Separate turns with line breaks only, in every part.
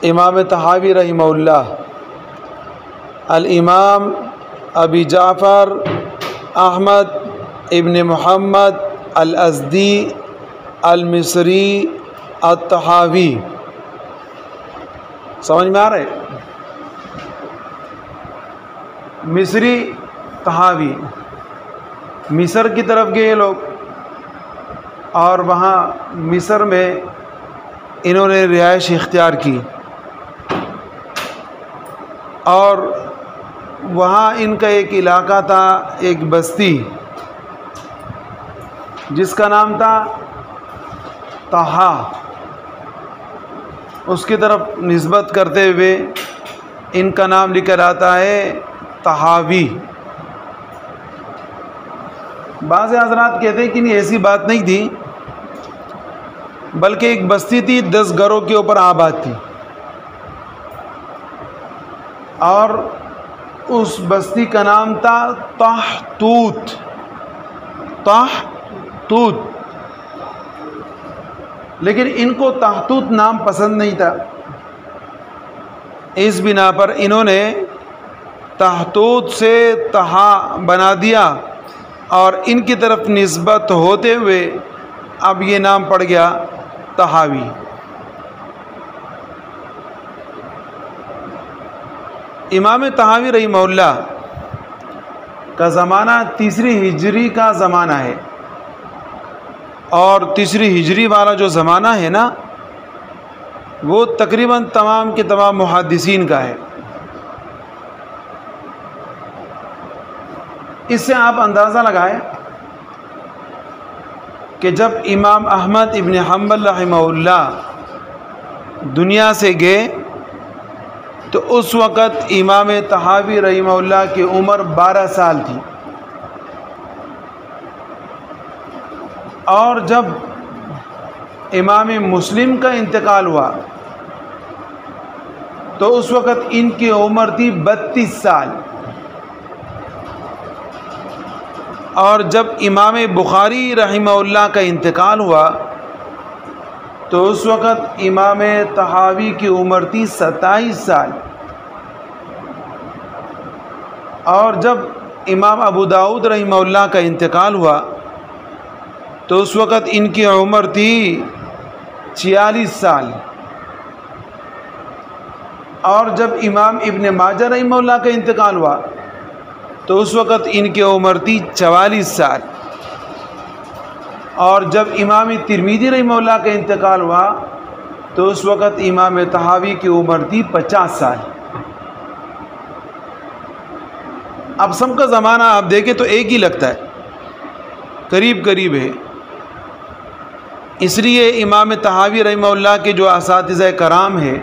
امام طحاوی رحمہ اللہ الامام ابی جعفر احمد ابن محمد الازدی المصری الطحاوی. سمجھ میں آ رہا ہے؟ مصری طحاوی، مصر کی طرف گئے لوگ اور وہاں مصر میں انہوں نے رہائش اختیار کی اور وہاں ان کا ایک علاقہ تھا، ایک بستی جس کا نام تھا طحا. اس کی طرف نسبت کرتے ہوئے ان کا نام لکھا آتا ہے طحاوی. بعض حضرات کہتے ہیں کہ نہیں، ایسی بات نہیں تھی، بلکہ ایک بستی تھی 10 گھروں کے اوپر آباد تھی، اور اس بستی کا نام تھا طحطوت. طحطوت. لیکن ان کو طحطوت نام پسند نہیں تھا، اس بنا پر انہوں نے طحطوت سے طحا بنا دیا اور ان کی طرف نسبت ہوتے ہوئے اب یہ نام پڑ گیا طحاوی. امام طحاوی رحمہ اللہ کا زمانہ 3 ہجری کا زمانہ ہے، اور 3 ہجری والا جو زمانہ ہے نا، وہ تقریباً تمام کے تمام محدثین کا ہے. اس سے آپ اندازہ لگائیں کہ جب امام احمد ابن حنبل رحمہ اللہ دنیا سے گئے تو اس وقت امام طحاوی رحمہ اللہ کی عمر 12 سال تھی، اور جب امام مسلم کا انتقال ہوا تو اس وقت ان کی عمر تھی 32 سال، اور جب امام بخاری رحمہ اللہ کا انتقال ہوا تو اس وقت امام طحاوی کی عمر تھی 27 سال، اور جب امام ابو داؤد رحمہ اللہ کا انتقال ہوا تو اس وقت ان کی عمر تھی 46 سال، اور جب امام ابن ماجہ رحمہ اللہ کا انتقال ہوا تو اس وقت ان کی عمر تھی 44 سال، اور جب امام ترمذی رحمہ اللہ کا انتقال ہوا تو اس وقت امام طحاوی کی عمر تھی 50 سال. اب سب کا زمانہ آپ دیکھیں تو ایک ہی لگتا ہے، قریب قریب ہے. اس لیے امام طحاوی رحمہ اللہ کے جو اساتذہ کرام ہیں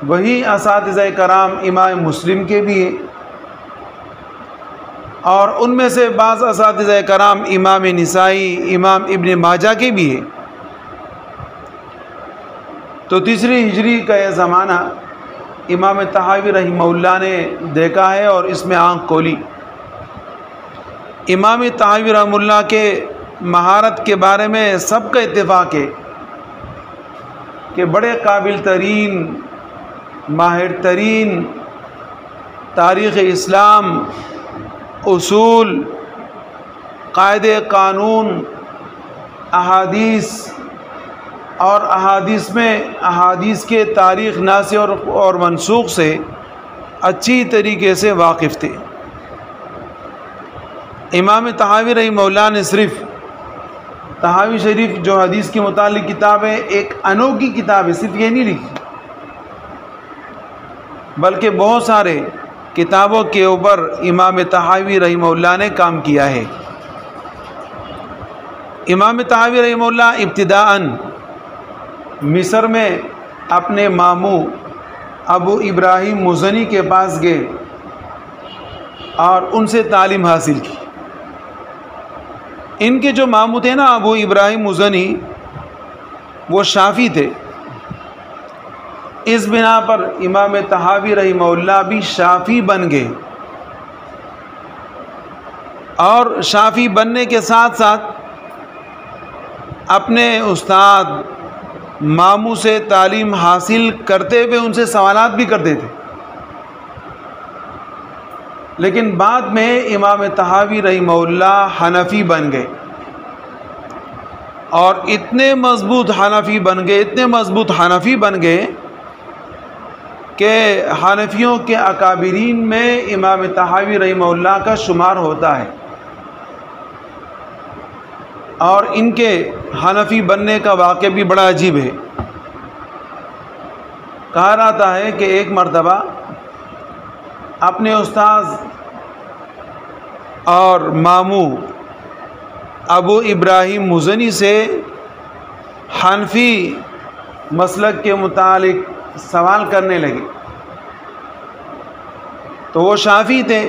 وہی اساتذہ کرام امام مسلم کے بھی ہیں، اور ان میں سے بعض اساتذہ کرام امام نسائی، امام ابن ماجہ کے بھی ہیں. تو 3 ہجری کا یہ زمانہ امام طحاوی رحمہ اللہ نے دیکھا ہے اور اس میں آنکھ کھولی. امام طحاوی رحمہ اللہ کے مہارت کے بارے میں سب کا اتفاق ہے کہ بڑے قابل ترین، ماہر ترین تاریخ اسلام، اصول، قاعدے قانون، احادیث، اور احادیث میں احادیث کے تاریخ ناسخ اور منسوخ سے اچھی طریقے سے واقف تھے. امام طحاوی رحمہ اللہ نے صرف طحاوی شریف جو حدیث کے متعلق کتاب ہے، ایک انوکھی کتاب ہے، صرف یہ نہیں لکھی، بلکہ بہت سارے کتابوں کے اوپر امام طحاوی رحمہ اللہ نے کام کیا ہے. امام طحاوی رحمہ اللہ ابتداءً مصر میں اپنے ماموں ابو ابراہیم مزنی کے پاس گئے اور ان سے تعلیم حاصل کی. ان کے جو ماموں تھے نا ابو ابراہیم مزنی، وہ شافعی تھے. اس بنا پر امام طحاوی رحمہ اللہ بھی شافعی بن گئے، اور شافعی بننے کے ساتھ ساتھ اپنے استاد ماموں سے تعلیم حاصل کرتے ہوئے ان سے سوالات بھی کرتے تھے، لیکن بعد میں امام طحاوی رحمہ اللہ حنفی بن گئے، اور اتنے مضبوط حنفی بن گئے کہ حنفیوں کے اکابرین میں امام طحاوی رحمہ اللہ کا شمار ہوتا ہے، اور ان کے حنفی بننے کا واقعہ بھی بڑا عجیب ہے۔ کہا جاتا ہے کہ ایک مرتبہ اپنے استاذ اور ماموں ابو ابراہیم مزنی سے حنفی مسلک کے متعلق سوال کرنے لگے، تو وہ شافعی تھے،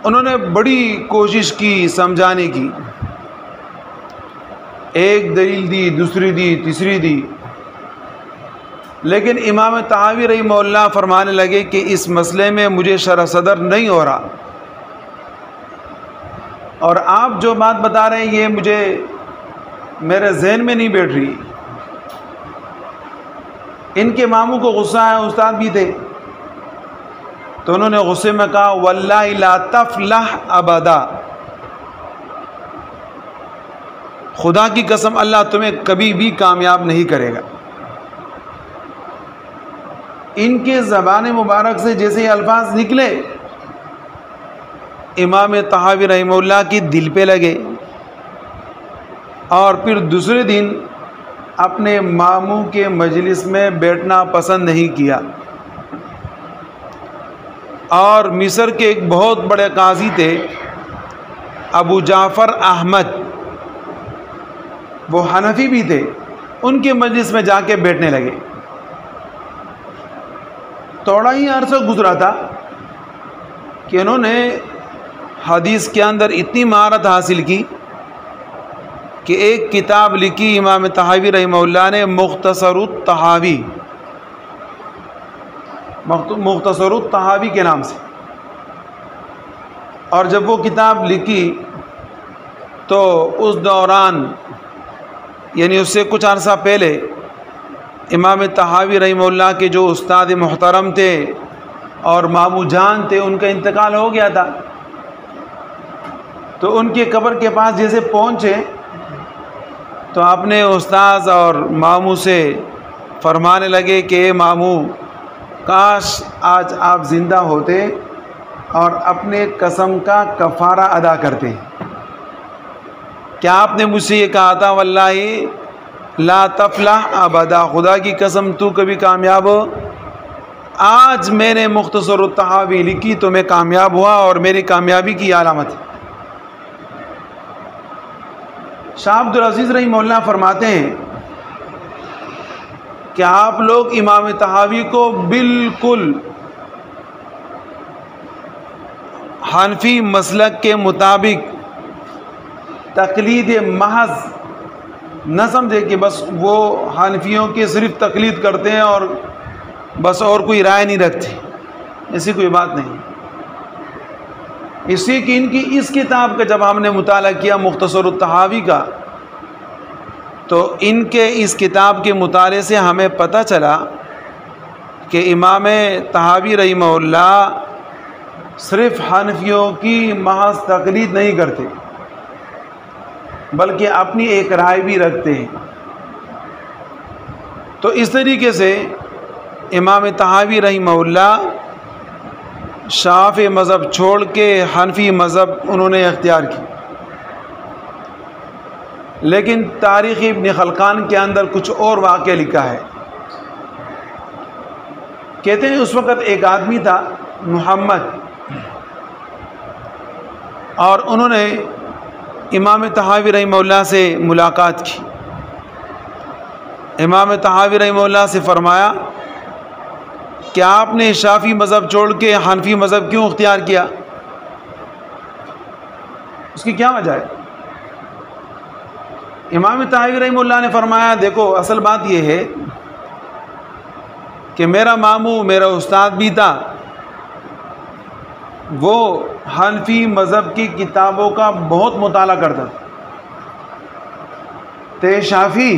انہوں نے بڑی کوشش کی سمجھانے کی، ایک دلیل دی، دوسری دی، تیسری دی، لیکن امام طحاوی رحمہ اللہ فرمانے لگے کہ اس مسئلے میں مجھے شرح صدر نہیں ہو رہا، اور آپ جو بات بتا رہے ہیں یہ مجھے میرے ذہن میں نہیں بیٹھ رہی۔ ان کے ماموں کو غصہ آیا، استاد بھی تھے، تو انہوں نے غصے میں کہا واللہ لا تفلح ابدا، خدا کی قسم اللہ تمہیں کبھی بھی کامیاب نہیں کرے گا۔ ان کے زبان مبارک سے جیسے یہ الفاظ نکلے امام طحاوی رحمہ اللہ کی دل پہ لگے، اور پھر دوسرے دن اپنے ماموں کے مجلس میں بیٹھنا پسند نہیں کیا، اور مصر کے ایک بہت بڑے قاضی تھے ابو جعفر احمد، وہ حنفی بھی تھے، ان کے مجلس میں جا کے بیٹھنے لگے۔ تھوڑا ہی عرصہ گزرا تھا کہ انہوں نے حدیث کے اندر اتنی مہارت حاصل کی کہ ایک کتاب لکھی امام طحاوی رحمہ اللہ نے، مختصر الطحاوی کے نام سے، اور جب وہ کتاب لکھی تو اس دوران یعنی اس سے کچھ عرصہ پہلے امام طحاوی رحمہ اللہ کے جو استاد محترم تھے اور ماموں جان تھے ان کا انتقال ہو گیا تھا، تو ان کی قبر کے پاس جیسے پہنچے تو اپنے استاذ اور ماموں سے فرمانے لگے کہ اے ماموں، کاش آج آپ زندہ ہوتے اور اپنے قسم کا کفارہ ادا کرتے۔ کیا آپ نے مجھ سے یہ کہا تھا واللہ لا تفلح ابدا، خدا کی قسم تو کبھی کامیاب ہو؟ آج میں نے مختصر الطحاوی لکھی تو میں کامیاب ہوا، اور میری کامیابی کی علامت ہے۔ شاہ عبد العزیز رحمہ اللہ فرماتے ہیں کہ آپ لوگ امام طحاوی کو بالکل حنفی مسلک کے مطابق تقلید محض نہ سمجھے کہ بس وہ حنفیوں کی صرف تقلید کرتے ہیں اور بس اور کوئی رائے نہیں رکھتے، ایسی کوئی بات نہیں۔ اسی کہ ان کی اس کتاب کا جب ہم نے مطالعہ کیا مختصر الطحاوی کا، تو ان کے اس کتاب کے مطالعے سے ہمیں پتہ چلا کہ امام طحاوی رحمہ اللہ صرف حنفیوں کی محض تقلید نہیں کرتے بلکہ اپنی ایک رائے بھی رکھتے ہیں۔ تو اس طریقے سے امام طحاوی رحمہ اللہ شافعی مذہب چھوڑ کے حنفی مذہب انہوں نے اختیار کی، لیکن تاریخ ابن خلقان کے اندر کچھ اور واقعہ لکھا ہے۔ کہتے ہیں اس وقت ایک آدمی تھا محمد، اور انہوں نے امام طحاوی رحمہ اللہ سے ملاقات کی۔ امام طحاوی رحمہ اللہ سے فرمایا کہ آپ نے شافعی مذہب چھوڑ کے حنفی مذہب کیوں اختیار کیا؟ اس کی کیا وجہ ہے؟ امام طحاوی رحمہ اللہ نے فرمایا دیکھو اصل بات یہ ہے کہ میرا ماموں میرا استاد بھی تھا، وہ حنفی مذہب کی کتابوں کا بہت مطالعہ کرتا تھا، تے شافعی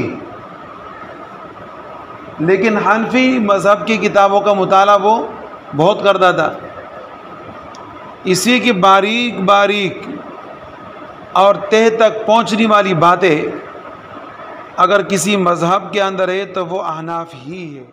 لیکن حنفی مذہب کی کتابوں کا مطالعہ وہ بہت کرتا تھا، اسی کی باریک باریک اور تہ تک پہنچنے والی باتیں اگر کسی مذہب کے اندر ہے تو وہ احناف ہی ہے۔